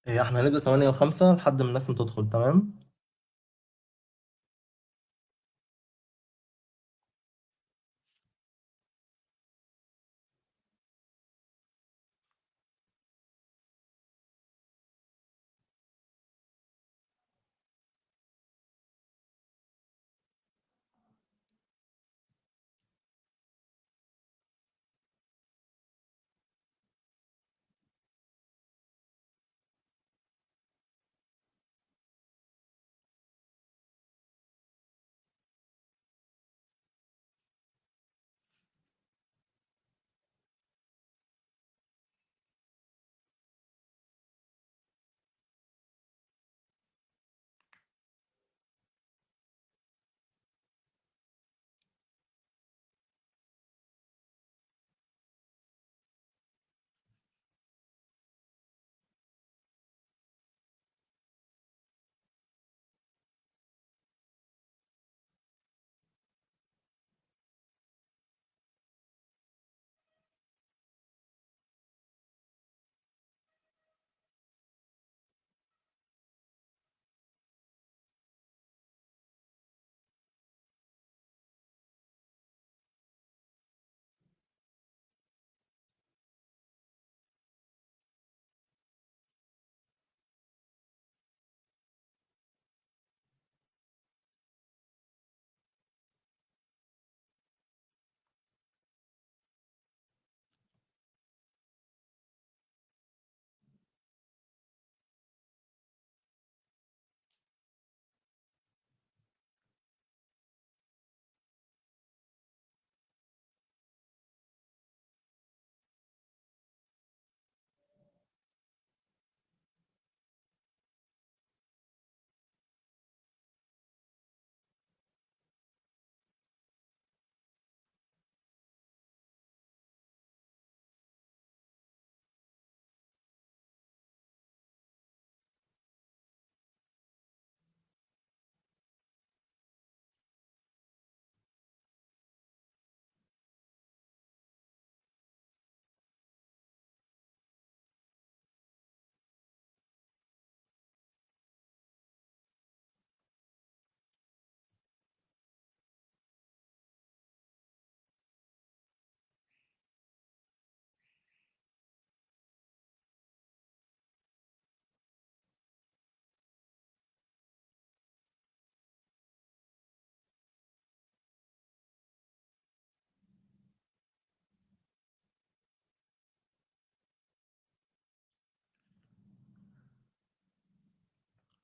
هي احنا هنبدأ 8 و5 لحد ما الناس ما تدخل، تمام.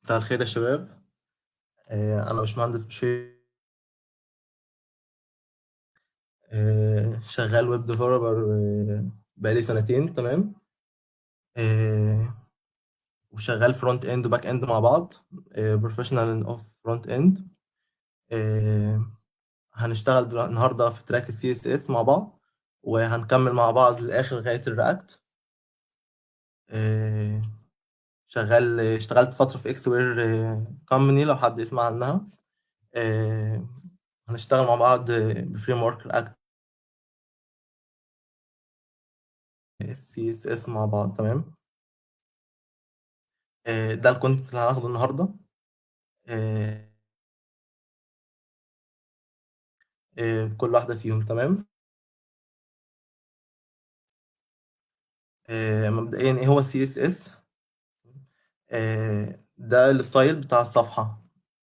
مساء الخير يا شباب. انا باشمهندس بشير. شغال ويب ديفلوبر بقالي سنتين، تمام. آه، وشغال فرونت اند وباك اند مع بعض. بروفيشنال اوف فرونت اند. هنشتغل النهارده في تراك السي اس اس مع بعض، وهنكمل مع بعض للاخر لغايه الرياكت. آه، اشتغلت فتره في اكس وير كومباني، لو حد يسمع عنها. آه، هنشتغل مع بعض بفريم ورك رياكت السي اس اس مع بعض، تمام. ده الكونتنت اللي هناخده النهارده. آه، كل واحده فيهم، تمام. مبدئيا ايه هو السي اس اس؟ ده الستايل بتاع الصفحه.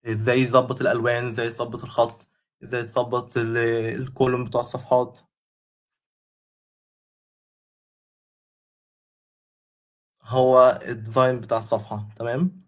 ازاي يظبط الالوان، ازاي يظبط الخط، ازاي تظبط الكولوم بتوع الصفحات. هو الديزاين بتاع الصفحه، تمام.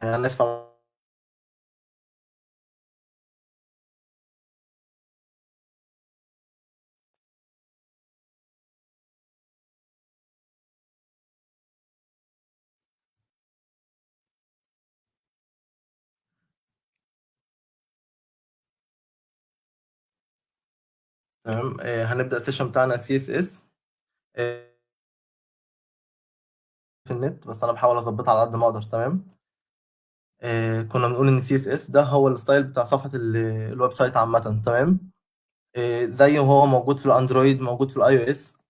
انا اسف. تمام. هنبدا السيشن بتاعنا سي اس اس في النت، بس انا بحاول اظبطها على قد ما اقدر. تمام. كنا بنقول ان سي اس اس ده هو الستايل بتاع صفحه الويب سايت عامه. تمام. زي ما هو موجود في الاندرويد موجود في الاي او اس.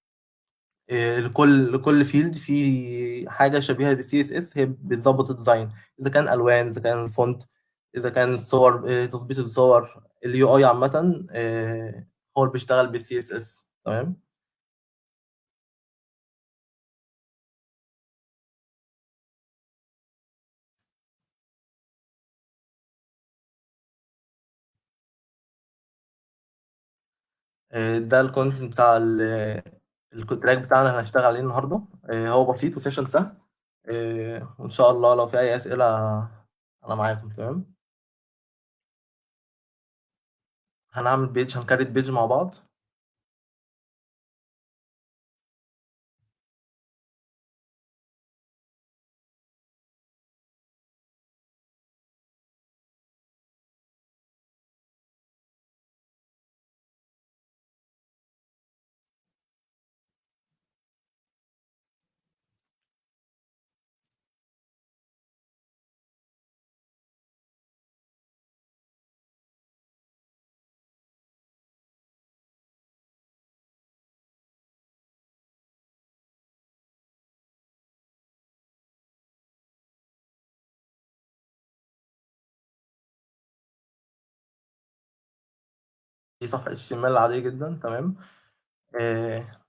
لكل فيلد في حاجه شبيهه بالسي اس اس، هي بتظبط الديزاين، اذا كان الوان، اذا كان الفونت، اذا كان الصور، تظبيط الصور، اليو اي عامه. هو اللي بيشتغل بالسي اس اس. تمام. ده الكونتنت بتاع التراك بتاعنا اللي هنشتغل عليه النهارده. هو بسيط وسيشن سهل. وان شاء الله لو في اي اسئله انا معاكم. تمام. هنعمل بيج، هنكريت بيج مع بعض. دي صفحه HTML عاديه جدا. تمام. آه،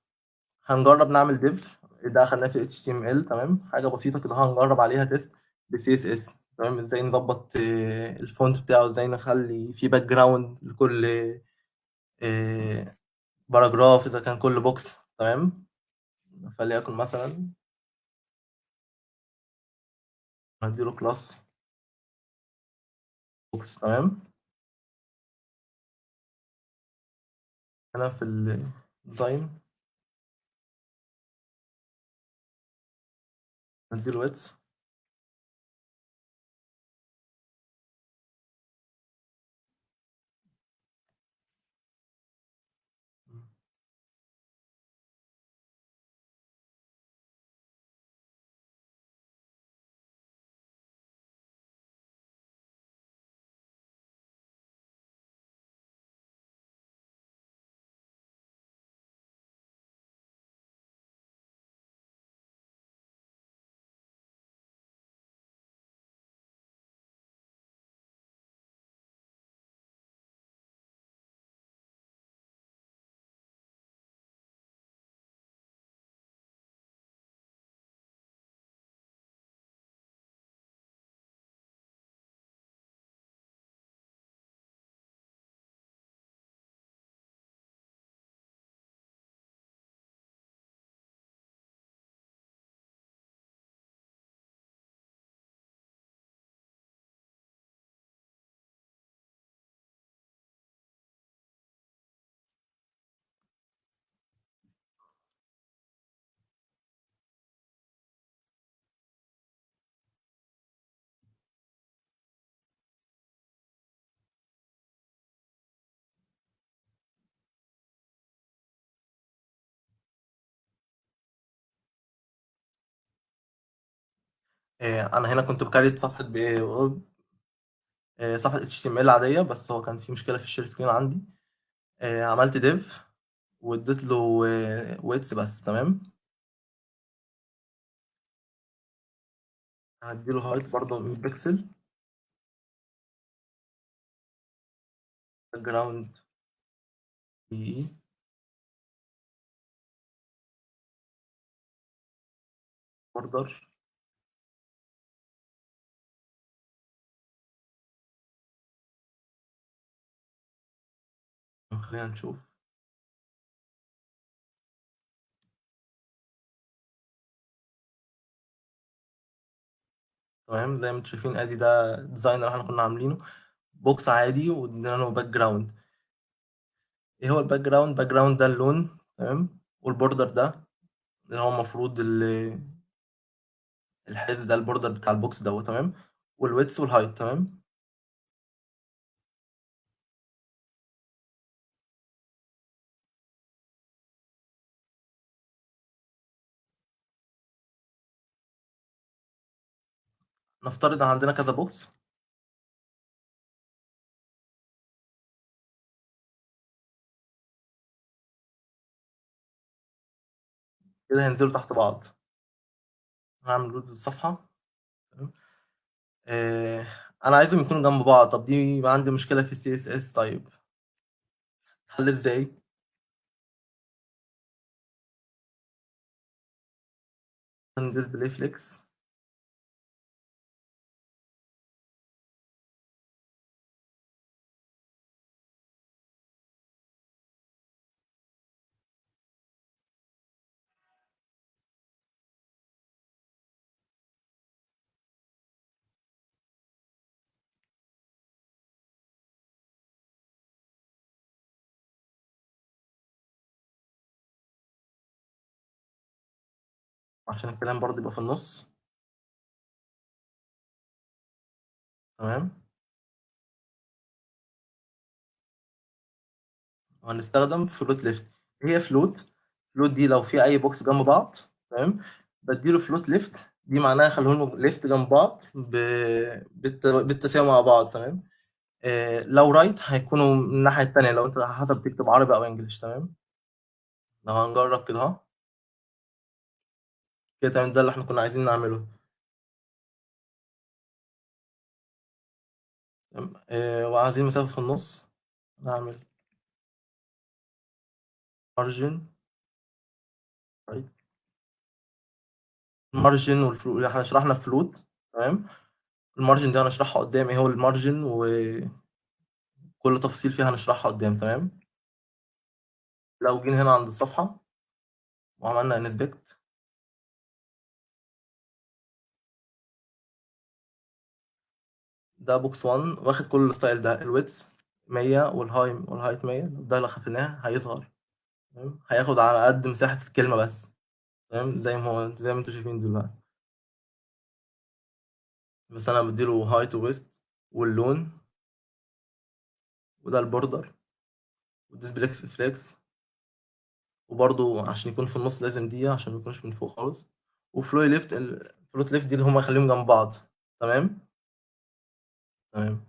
هنجرب نعمل ديف. ده خلينا في HTML. تمام. حاجه بسيطه كده هنجرب عليها تيست ب CSS. تمام. ازاي نظبط الفونت بتاعه، ازاي نخلي في باك جراوند لكل آه، باراجراف، اذا كان كل بوكس. تمام. فليكن مثلا هديله كلاس بوكس. تمام. هنا في الديزاين هديله ويتس. انا هنا كنت بكريت صفحه صفحه HTML عاديه، بس هو كان في مشكله في الشير سكرين عندي. عملت ديف واديت له ويتس بس. تمام. هديله هايت برضه من بيكسل. باك جراوند اي بوردر. خلينا نشوف. تمام، زي ما انتم شايفين ادي ده الديزاين اللي احنا كنا عاملينه، بوكس عادي وادينا له باك جراوند. ايه هو الباك جراوند؟ باك جراوند ده اللون، تمام، والبوردر ده اللي هو المفروض الحيز ده البوردر بتاع البوكس دوت، تمام، والويدث والهايت، تمام. نفترض ان عندنا كذا بوكس، كده هينزلوا تحت بعض. هعمل لود للصفحة، تمام. آه انا عايزهم يكونوا جنب بعض. طب دي يبقى عندي مشكلة في السي اس اس. طيب حل ازاي؟ ديسبلاي فليكس. عشان الكلام برضه يبقى في النص، تمام. وهنستخدم فلوت ليفت. هي فلوت، فلوت دي لو في اي بوكس جنب بعض، تمام، بديله فلوت ليفت، دي معناها خليهم ليفت جنب بعض بالتساوي مع بعض، تمام. لو رايت هيكونوا من الناحية التانية، لو انت حسب تكتب عربي او انجلش، تمام. لو هنجرب كده اهو، كده تمام، ده اللي احنا كنا عايزين نعمله، تمام. وعايزين مسافة في النص، نعمل مارجن. طيب المارجن والفلوت احنا شرحنا فلوت، تمام. المارجن دي هنشرحها قدام، ايه هو المارجن وكل تفصيل فيها هنشرحها قدام، تمام. لو جينا هنا عند الصفحة وعملنا انسبكت، ده بوكس 1 واخد كل الستايل ده، الويدث 100 والهايت 100. لو ده اللي خفيناه هيظهر، تمام، هياخد على قد مساحة الكلمة بس، تمام، زي ما هو زي ما انتوا شايفين دلوقتي. بس انا بديله هايت وويست واللون، وده البوردر والديسبليكس فليكس. وبرضو عشان يكون في النص لازم دي عشان ما يكونش من فوق خالص. وفلوي ليفت، الفلوت ليفت دي اللي هما يخليهم جنب بعض، تمام. تمام.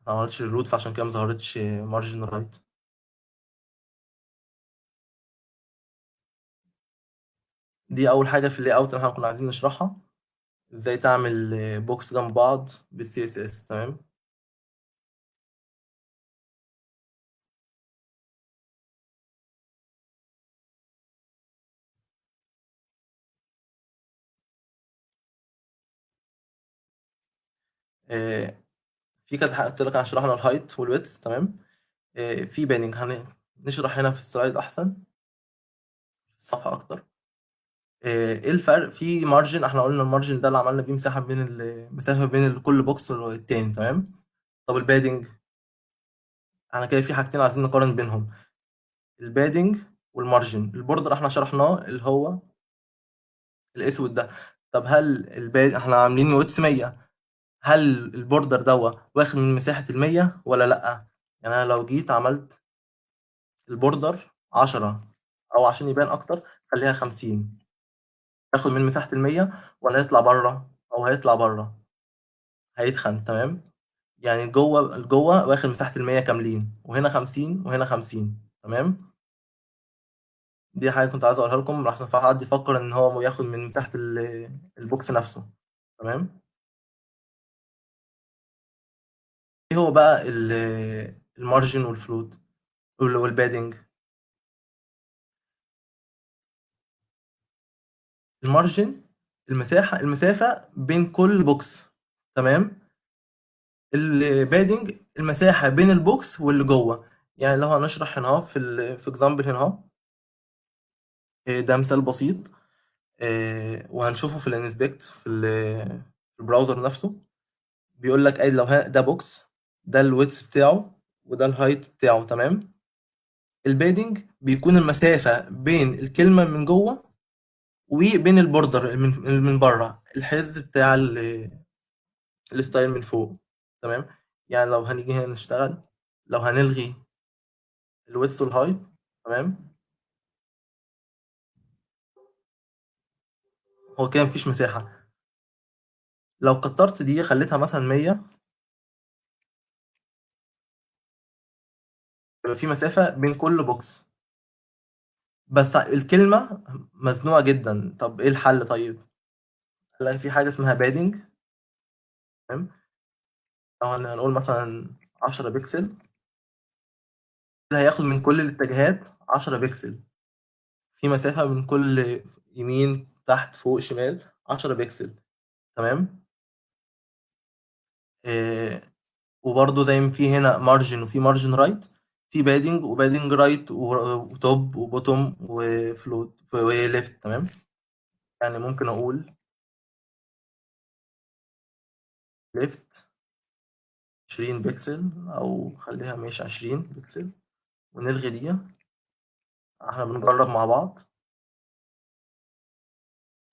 ما عملتش الروت فعشان كده ما ظهرتش مارجن رايت. دي اول حاجه في اللي اوت اللي احنا كنا عايزين نشرحها، ازاي تعمل بوكس جنب بعض بالسي اس اس، تمام. آه، في كذا حاجه قلت لك عشان شرحنا الهايت والويدث، تمام. في باننج هنشرح هنا في السلايد احسن، في الصفحه اكتر. ايه الفرق في مارجن؟ احنا قلنا المارجن ده اللي عملنا بيه مساحه بين المسافه بين كل بوكس والتاني، تمام. طب البادنج، احنا كده في حاجتين عايزين نقارن بينهم، البادنج والمارجن. البوردر احنا شرحناه اللي هو الاسود ده. طب هل احنا عاملين ويتس 100، هل البوردر واخد من مساحة ال100 ولا لأ؟ يعني أنا لو جيت عملت البوردر 10، أو عشان يبان أكتر خليها 50، ياخد من مساحة ال100 ولا يطلع بره؟ أو هيطلع بره، هيتخن، تمام. يعني جوه واخد مساحة ال100 كاملين، وهنا 50 وهنا 50، تمام. دي حاجة كنت عايز أقولها لكم لحسن في حد يفكر إن هو ياخد من مساحة البوكس نفسه، تمام. إيه هو بقى المارجن والفلوت والبادنج؟ المارجن المسافة بين كل بوكس، تمام. البادنج المساحة بين البوكس واللي جوه. يعني لو هنشرح هنا أهو في اكزامبل هنا اهو، ده مثال بسيط. وهنشوفه في الانسبكت في البراوزر نفسه. بيقول لك ادي لو ده بوكس، ده الويدث بتاعه وده الهايت بتاعه، تمام. البادنج بيكون المسافة بين الكلمة من جوه وبين البوردر من بره، الحز بتاع الستايل من فوق، تمام. يعني لو هنيجي هنا نشتغل، لو هنلغي الويدث والهايت، تمام، هو كده مفيش مساحة. لو كترت دي خليتها مثلا 100، يبقى في مسافة بين كل بوكس. بس الكلمة مزنوقة جدا. طب ايه الحل طيب؟ لا، في حاجة اسمها بادنج، تمام. لو هنقول مثلا 10 بكسل، ده هياخد من كل الاتجاهات 10 بكسل، في مسافة من كل يمين تحت فوق شمال 10 بكسل، تمام. إيه، وبرضه زي ما في هنا مارجن وفي مارجن رايت، في بادنج وبادنج رايت وتوب وبوتوم وفلوت وليفت، تمام. يعني ممكن اقول ليفت 20 بكسل، او خليها مش 20 بكسل، ونلغي دي. احنا بنجرب مع بعض.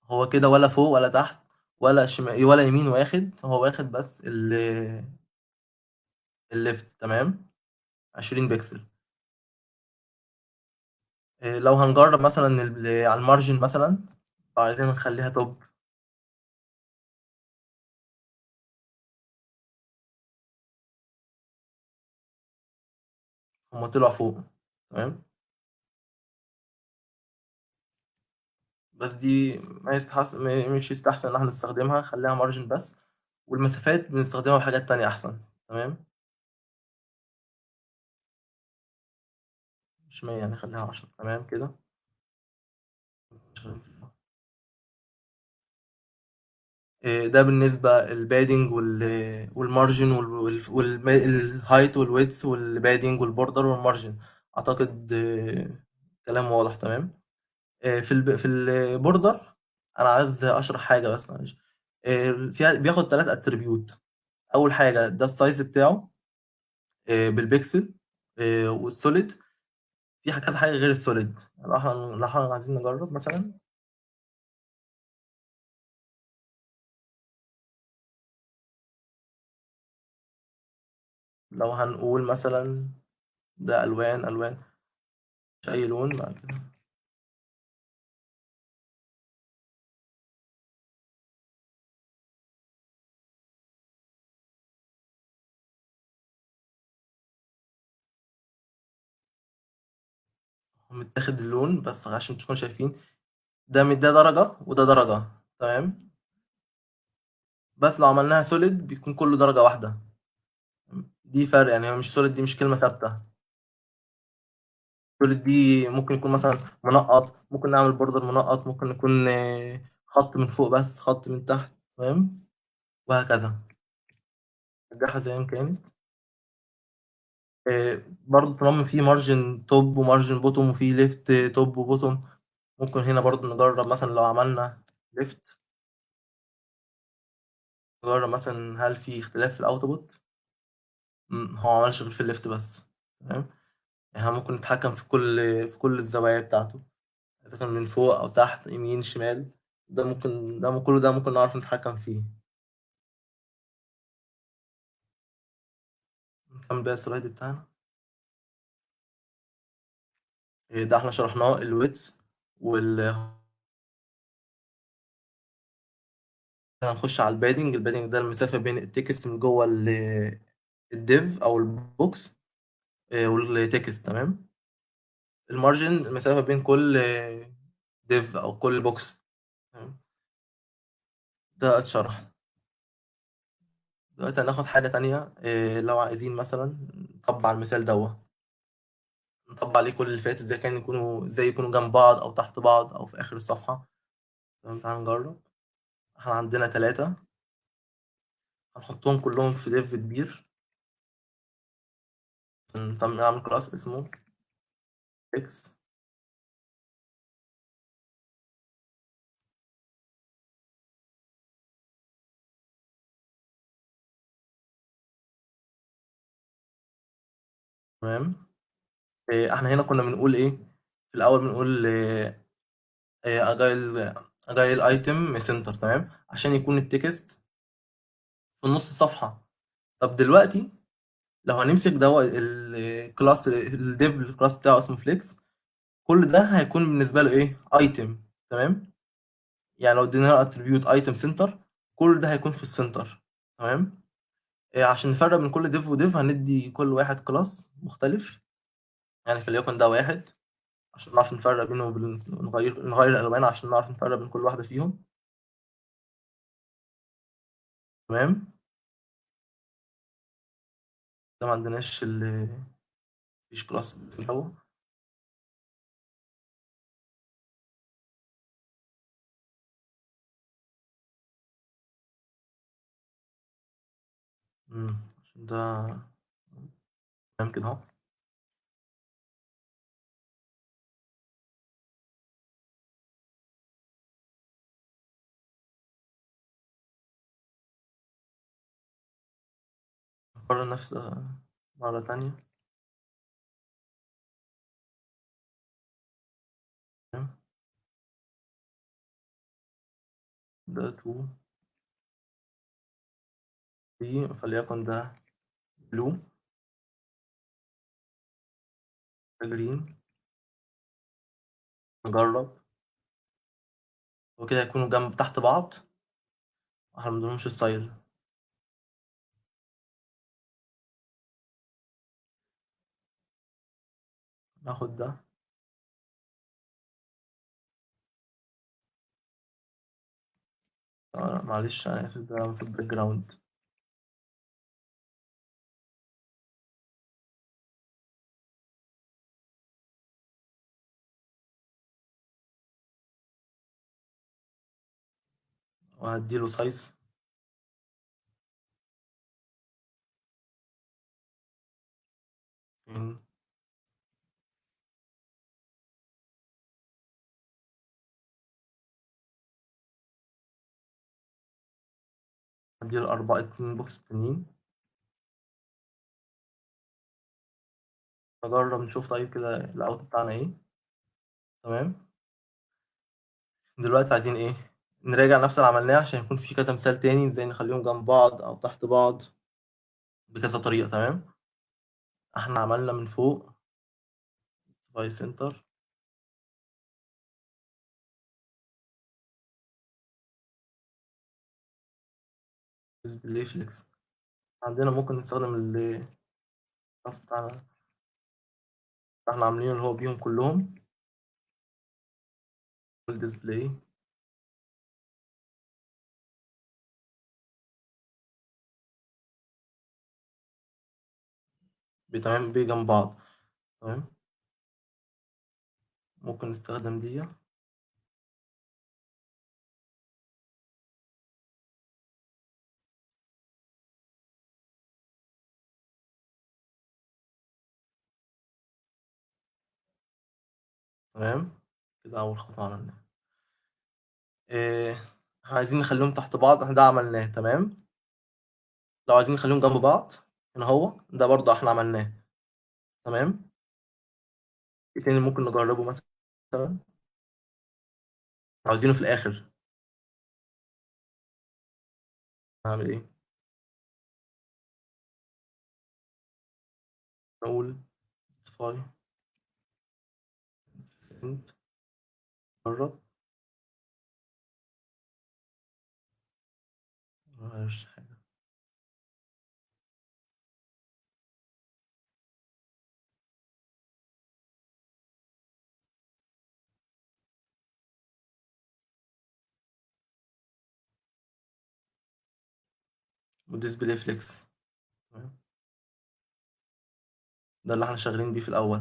هو كده ولا فوق ولا تحت ولا شمال ولا يمين واخد، هو واخد بس الليفت، تمام، 20 بكسل. لو هنجرب مثلا على المارجن مثلا، لو عايزين نخليها توب، هما طلعوا فوق، تمام. بس دي ما يستحسن، مش يستحسن ان احنا نستخدمها، خليها مارجن بس. والمسافات بنستخدمها في حاجات تانية احسن، تمام. مش 100 يعني، خليها 10، تمام كده. ده بالنسبة البادنج والمارجن والهايت والويدث والبادنج والبوردر والمارجن. أعتقد كلام واضح، تمام. في البوردر، أنا عايز أشرح حاجة بس معلش. فيها بياخد 3 اتريبيوت. أول حاجة ده السايز بتاعه بالبيكسل، والسوليد. في كذا حاجة غير السوليد. لو احنا عايزين نجرب مثلا، لو هنقول مثلا ده ألوان ألوان، مش أي لون بعد كده. متاخد اللون بس عشان تكونوا شايفين، ده درجة وده درجة، تمام. بس لو عملناها سوليد بيكون كله درجة واحدة. دي فرق يعني، هو مش سوليد، دي مش كلمة ثابتة. سوليد دي ممكن يكون مثلا منقط، ممكن نعمل بوردر منقط، ممكن يكون خط من فوق بس خط من تحت، تمام، وهكذا. نرجعها زي ما كانت. برضه طالما في مارجن توب ومارجن بوتوم وفي ليفت توب وبوتوم، ممكن هنا برضه نجرب مثلا لو عملنا ليفت، نجرب مثلا هل في اختلاف في الاوتبوت. هو ما عملش غير في الليفت بس، تمام. يعني إحنا ممكن نتحكم في كل الزوايا بتاعته، إذا كان من فوق أو تحت يمين شمال. كله ده ممكن نعرف نتحكم فيه. نكمل بقى السلايد بتاعنا. ده احنا شرحناه الويدث وال هنخش على البادنج ده المسافة بين التكست من جوه الديف أو البوكس والتكست، تمام. المارجن المسافة بين كل ديف أو كل بوكس، تمام. ده اتشرح. دلوقتي هناخد حاجة تانية. لو عايزين مثلا نطبق على المثال نطبق عليه كل اللي فات، ازاي يكونوا جنب بعض أو تحت بعض أو في آخر الصفحة. تمام، تعالى نجرب. احنا عندنا 3، هنحطهم كلهم في ديف كبير. نعمل كلاس اسمه اكس تمام. احنا هنا كنا بنقول ايه في الاول؟ بنقول اجايل ايتم سنتر، تمام، عشان يكون التكست في نص الصفحه. طب دلوقتي لو هنمسك ده الكلاس الديف الكلاس بتاعه اسمه فليكس، كل ده هيكون بالنسبه له ايه؟ ايتم. تمام. يعني لو ادينا له اتريبيوت ايتم سنتر، كل ده هيكون في السنتر. تمام. عشان نفرق من كل ديف وديف هندي كل واحد كلاس مختلف. يعني فليكن ده واحد، عشان نعرف نفرق بينه وبين، نغير الالوان عشان نعرف نفرق بين كل واحده فيهم. تمام. ده ما عندناش مفيش كلاس في الاول. عشان ده. تمام كده اهو. نكرر نفس مرة تانية. تمام. ده 2 دي، فليكن ده بلو، ده جرين. نجرب. وكده هيكونوا جنب تحت بعض. احنا مدهمش ستايل. ناخد ده. معلش انا اسف، ده في الباك جراوند. وهديله سايز. فين؟ هديله 4 2 بوكس تانيين. نجرب نشوف طيب كده الاوت بتاعنا ايه. تمام. دلوقتي عايزين ايه؟ نراجع نفس اللي عملناه عشان يكون في كذا مثال تاني ازاي نخليهم جنب بعض او تحت بعض بكذا طريقة. تمام. احنا عملنا من فوق باي سنتر، ديسبلاي فليكس. عندنا ممكن نستخدم الكلاس بتاعنا احنا عاملينه اللي هو بيهم كلهم. الديسبلاي تمام بيه جنب بعض. تمام. ممكن نستخدم دي. تمام. كده أول خطوة عملناها. إيه، احنا عايزين نخليهم تحت بعض، احنا ده عملناه. تمام. لو عايزين نخليهم جنب بعض، هنا هو ده برضه احنا عملناه. تمام. ايه تاني ممكن نجربه مثلا؟ عاوزينه في الآخر. هعمل ايه؟ نقول justify int. جرب. مغيرش حاجة. وديسبلاي فليكس. تمام. ده اللي احنا شغالين بيه في الأول.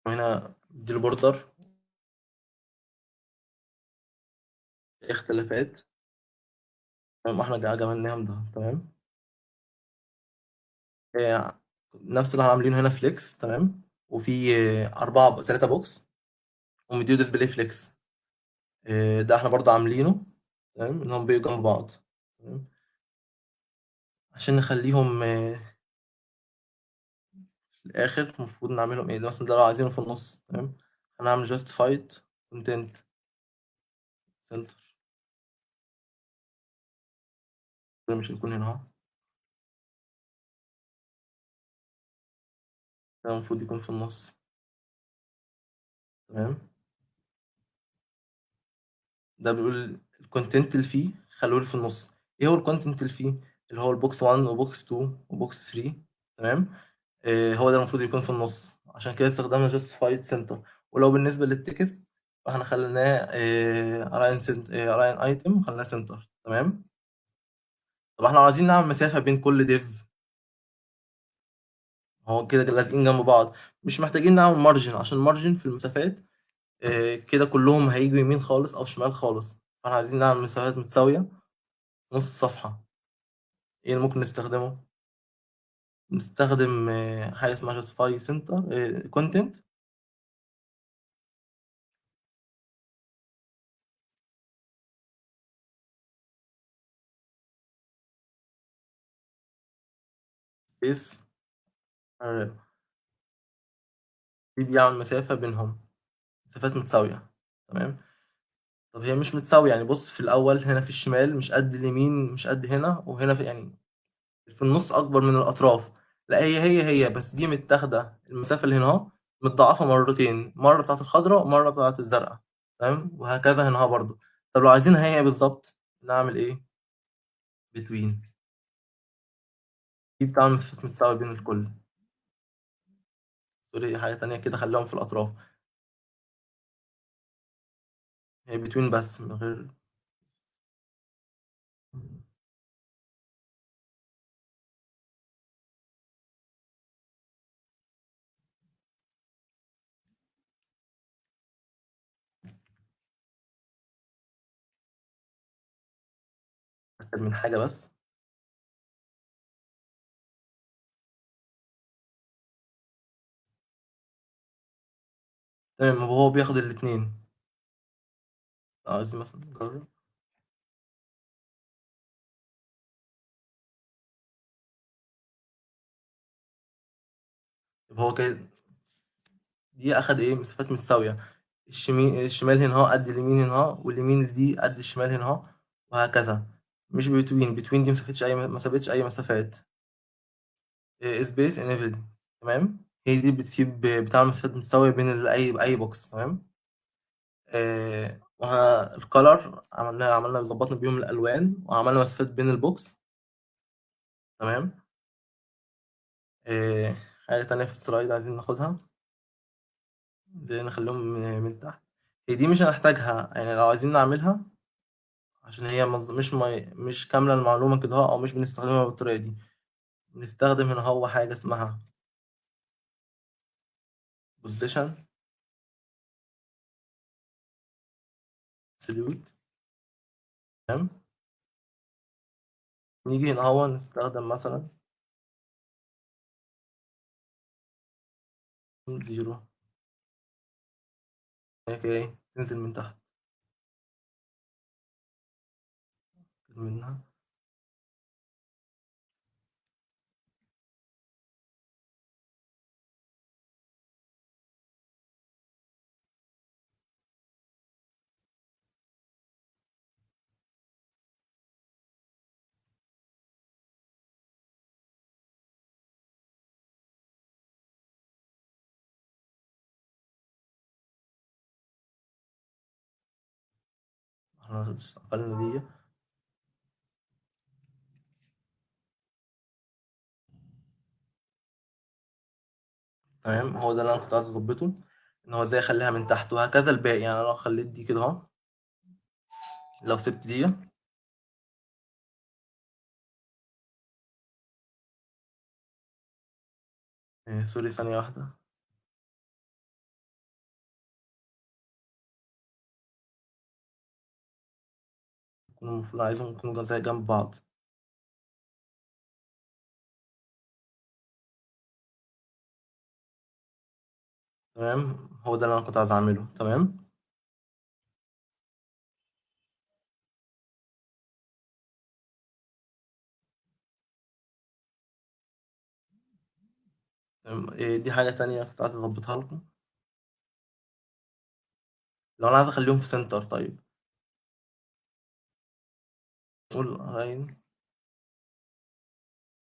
وهنا اديله بوردر اختلافات. تمام. واحنا عملناهم ده. تمام. نفس اللي احنا عاملينه هنا فليكس تمام. وفي 3 بوكس ومديو ديسبلاي فليكس. ده احنا برضه عاملينه تمام انهم بيجوا جنب بعض تمام. عشان نخليهم في الاخر المفروض نعملهم ايه، ده مثلا ده لو عايزينه في النص تمام. هنعمل جاستيفايد كونتنت سنتر، ده مش هيكون هنا اهو، ده المفروض يكون في النص تمام. ده بيقول الكونتنت اللي فيه خلوه لي في النص. ايه هو الكونتنت اللي فيه؟ اللي هو البوكس 1 وبوكس 2 وبوكس 3 تمام. هو ده المفروض يكون في النص، عشان كده استخدمنا justified center. ولو بالنسبة للتكست فاحنا خليناه align item خليناه center تمام. طب احنا عايزين نعمل مسافة بين كل div، هو كده لازقين جنب بعض، مش محتاجين نعمل مارجن عشان مارجن في المسافات كده كلهم هيجوا يمين خالص او شمال خالص. فاحنا عايزين نعمل مسافات متساوية نص الصفحة. ايه اللي ممكن نستخدمه؟ نستخدم حاجة اسمها justify center content space array. دي بيعمل مسافة بينهم، مسافات متساوية تمام. طب هي مش متساوية يعني، بص في الأول هنا في الشمال مش قد اليمين مش قد هنا، وهنا في يعني في النص أكبر من الأطراف. لا هي بس دي متاخدة المسافة اللي هنا اهو متضاعفة مرتين، مرة بتاعت الخضراء ومرة بتاعت الزرقاء تمام، وهكذا هنا اهو برضه. طب لو عايزينها هي بالظبط نعمل إيه؟ between. دي بتعمل مسافات متساوية بين الكل. سوري حاجة تانية كده خليهم في الأطراف. هي between بس من غير. أكتر من حاجة بس. تمام، هو بياخد الاتنين. عايزين مثلا نجرب. يبقى هو كده دي اخد ايه مسافات متساويه. الشمال هنا اهو قد اليمين هنا اهو، واليمين دي قد الشمال هنا اهو، وهكذا. مش بتوين دي ما سابتش اي مسافات. سبيس انيفل تمام. هي دي بتعمل مسافات متساويه بين اي بوكس تمام. الكالر عملنا ظبطنا بيهم الالوان وعملنا مسافات بين البوكس تمام. آه، حاجه تانية في السلايد عايزين ناخدها، دي نخليهم من تحت. هي دي مش هنحتاجها يعني لو عايزين نعملها، عشان هي مش كاملة المعلومة كده أو مش بنستخدمها بالطريقة دي. بنستخدم هنا هو حاجة اسمها position salute تمام. نيجي هنا هو نستخدم مثلا 0 هيك ايه تنزل من تحت منها. احنا قفلنا دي تمام. هو ده اللي انا كنت عايز اظبطه، ان هو ازاي اخليها من تحت، وهكذا الباقي. يعني انا لو خليت دي كده اهو، لو سبت دي سوري ثانية واحدة. يكونوا المفروض عايزهم يكونوا زي جنب بعض. تمام، هو ده اللي انا كنت عايز اعمله. تمام. تمام. دي حاجة تانية كنت عايز اظبطها لكم. لو انا عايز اخليهم في سنتر طيب. قول الاين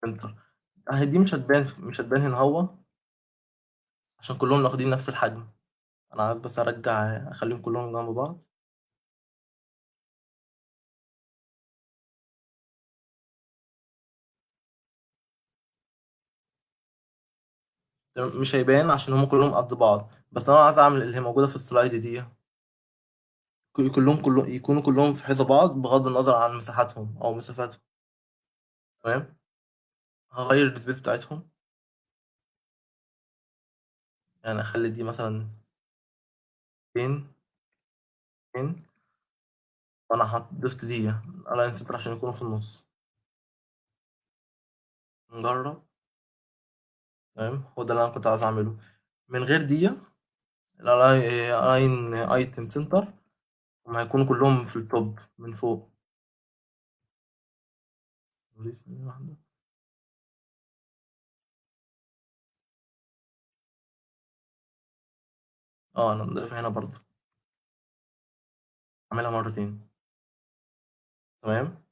سنتر. اهي دي مش هتبان هنا هو، عشان كلهم واخدين نفس الحجم. انا عايز بس ارجع اخليهم كلهم جنب بعض. تمام، مش هيبان عشان هم كلهم قد بعض، بس انا عايز اعمل اللي هي موجودة في السلايد دي. كلهم يكونوا كلهم في حيز بعض بغض النظر عن مساحاتهم او مسافاتهم. تمام. هغير السبيس بتاعتهم، يعني اخلي دي مثلا فين فين. وانا ضفت دي الاين سنتر عشان يكونوا في النص. نجرب. تمام، هو ده اللي انا كنت عايز اعمله. من غير دي الاين ايتم سنتر، هم هيكونوا كلهم في التوب من فوق. وليه ثانية واحدة. اه، انا ضايفها هنا برضه. اعملها مرتين. تمام.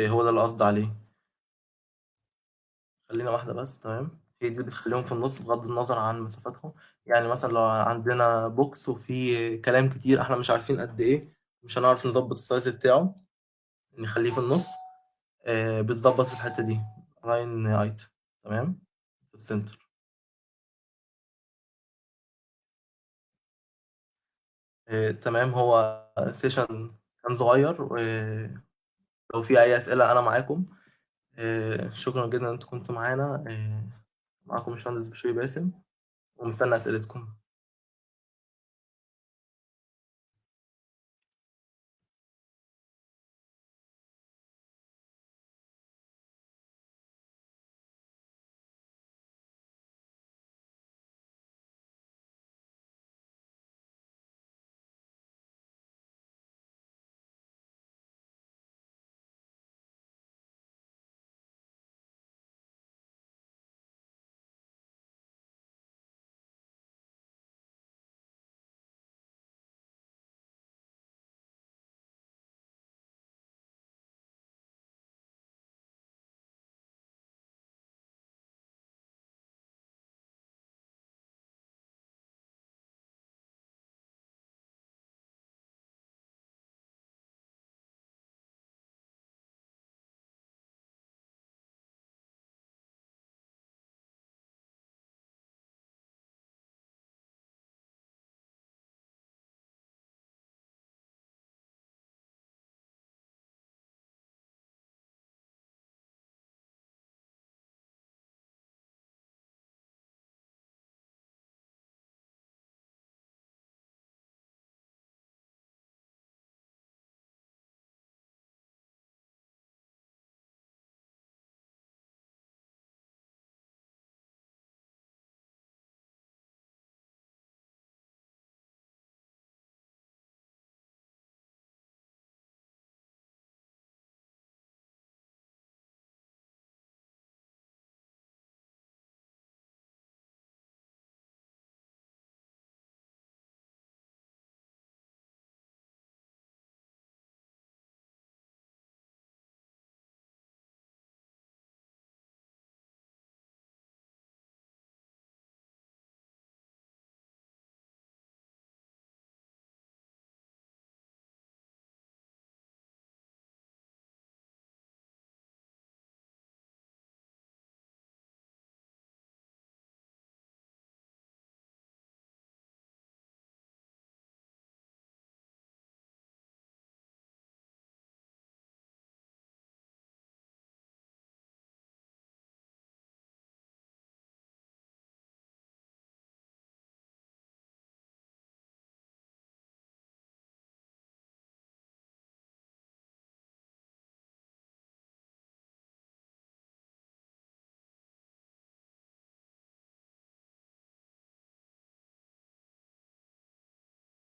هو ده اللي قصدي عليه. خلينا واحدة بس. تمام، هي دي اللي بتخليهم في النص بغض النظر عن مسافتهم. يعني مثلا لو عندنا بوكس وفيه كلام كتير احنا مش عارفين قد ايه، مش هنعرف نظبط السايز بتاعه، نخليه في النص. بتظبط في الحتة دي. لاين ايتم. تمام. في السنتر. تمام. هو سيشن كان صغير، ولو في أي أسئلة أنا معاكم. شكرا جدا إن أنتوا كنتوا معانا. معاكم باشمهندس بشوي باسم، ومستني أسئلتكم.